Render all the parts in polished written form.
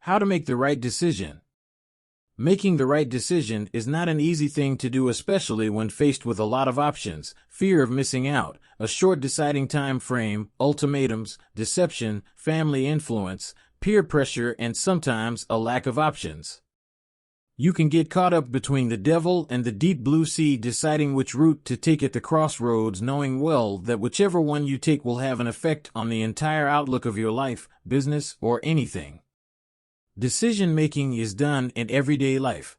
How to make the right decision. Making the right decision is not an easy thing to do, especially when faced with a lot of options, fear of missing out, a short deciding time frame, ultimatums, deception, family influence, peer pressure, and sometimes a lack of options. You can get caught up between the devil and the deep blue sea, deciding which route to take at the crossroads, knowing well that whichever one you take will have an effect on the entire outlook of your life, business, or anything. Decision-making is done in everyday life.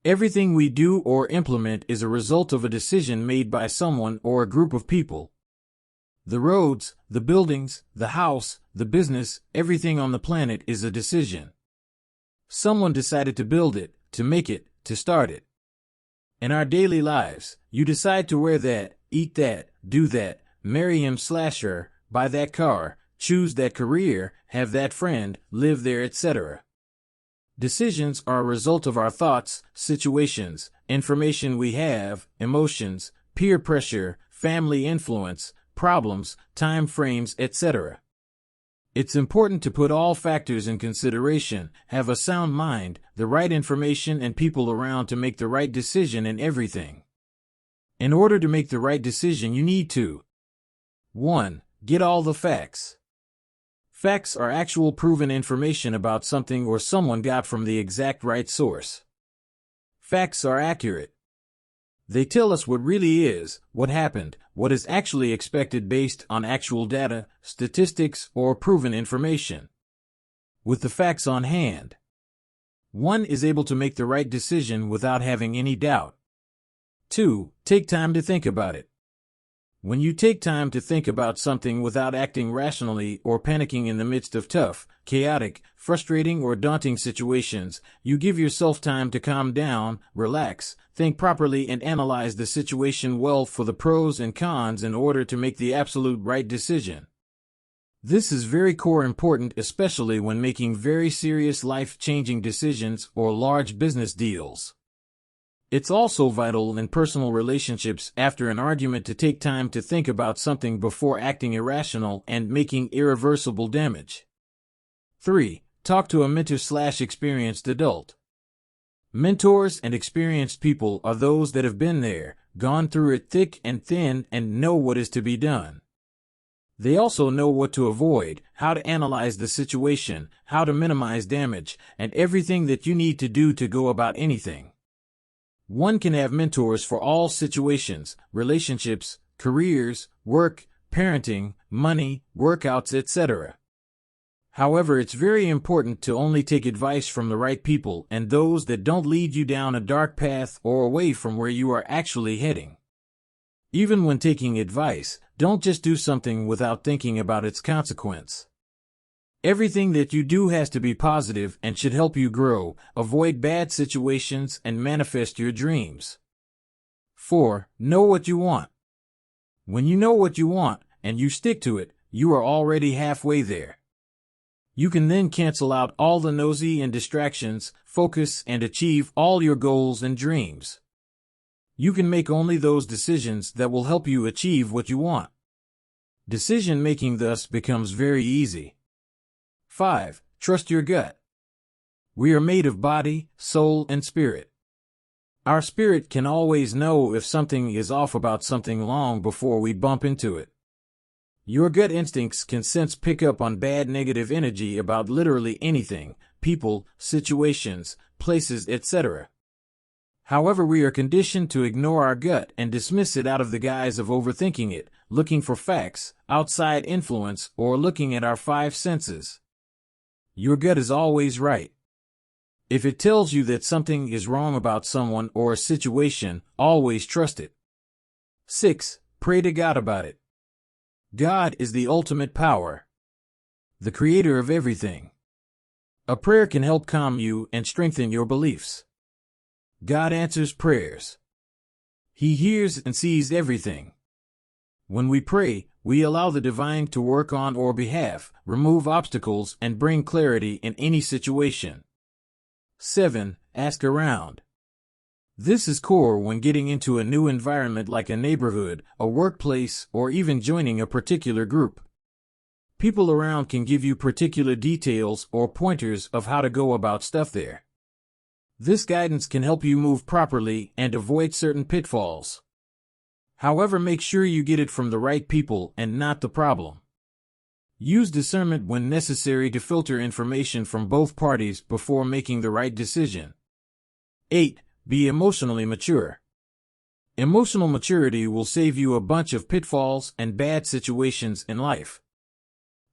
Everything we do or implement is a result of a decision made by someone or a group of people. The roads, the buildings, the house, the business, everything on the planet is a decision. Someone decided to build it, to make it, to start it. In our daily lives, you decide to wear that, eat that, do that, marry him/her, buy that car, choose that career, have that friend, live there, etc. Decisions are a result of our thoughts, situations, information we have, emotions, peer pressure, family influence, problems, time frames, etc. It's important to put all factors in consideration, have a sound mind, the right information and people around to make the right decision in everything. In order to make the right decision, you need to 1. Get all the facts. Facts are actual proven information about something or someone got from the exact right source. Facts are accurate. They tell us what really is, what happened, what is actually expected based on actual data, statistics, or proven information. With the facts on hand, one is able to make the right decision without having any doubt. 2. Take time to think about it. When you take time to think about something without acting rationally or panicking in the midst of tough, chaotic, frustrating, or daunting situations, you give yourself time to calm down, relax, think properly, and analyze the situation well for the pros and cons in order to make the absolute right decision. This is very core important, especially when making very serious life-changing decisions or large business deals. It's also vital in personal relationships after an argument to take time to think about something before acting irrational and making irreversible damage. 3. Talk to a mentor/experienced adult. Mentors and experienced people are those that have been there, gone through it thick and thin, and know what is to be done. They also know what to avoid, how to analyze the situation, how to minimize damage, and everything that you need to do to go about anything. One can have mentors for all situations, relationships, careers, work, parenting, money, workouts, etc. However, it's very important to only take advice from the right people and those that don't lead you down a dark path or away from where you are actually heading. Even when taking advice, don't just do something without thinking about its consequence. Everything that you do has to be positive and should help you grow, avoid bad situations, and manifest your dreams. 4. Know what you want. When you know what you want, and you stick to it, you are already halfway there. You can then cancel out all the nosy and distractions, focus, and achieve all your goals and dreams. You can make only those decisions that will help you achieve what you want. Decision-making thus becomes very easy. 5. Trust your gut. We are made of body, soul, and spirit. Our spirit can always know if something is off about something long before we bump into it. Your gut instincts can pick up on bad negative energy about literally anything, people, situations, places, etc. However, we are conditioned to ignore our gut and dismiss it out of the guise of overthinking it, looking for facts, outside influence, or looking at our 5 senses. Your gut is always right. If it tells you that something is wrong about someone or a situation, always trust it. 6. Pray to God about it. God is the ultimate power, the creator of everything. A prayer can help calm you and strengthen your beliefs. God answers prayers. He hears and sees everything. When we pray, we allow the divine to work on our behalf, remove obstacles, and bring clarity in any situation. 7. Ask around. This is core when getting into a new environment like a neighborhood, a workplace, or even joining a particular group. People around can give you particular details or pointers of how to go about stuff there. This guidance can help you move properly and avoid certain pitfalls. However, make sure you get it from the right people and not the problem. Use discernment when necessary to filter information from both parties before making the right decision. 8. Be emotionally mature. Emotional maturity will save you a bunch of pitfalls and bad situations in life.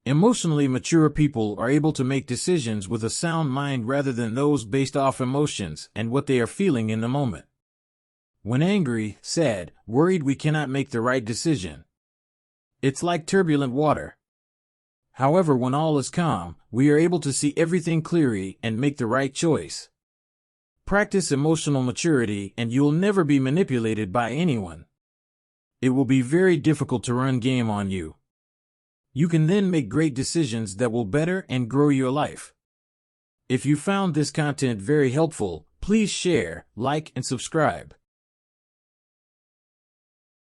Emotionally mature people are able to make decisions with a sound mind rather than those based off emotions and what they are feeling in the moment. When angry, sad, worried, we cannot make the right decision. It's like turbulent water. However, when all is calm, we are able to see everything clearly and make the right choice. Practice emotional maturity and you'll never be manipulated by anyone. It will be very difficult to run game on you. You can then make great decisions that will better and grow your life. If you found this content very helpful, please share, like, and subscribe.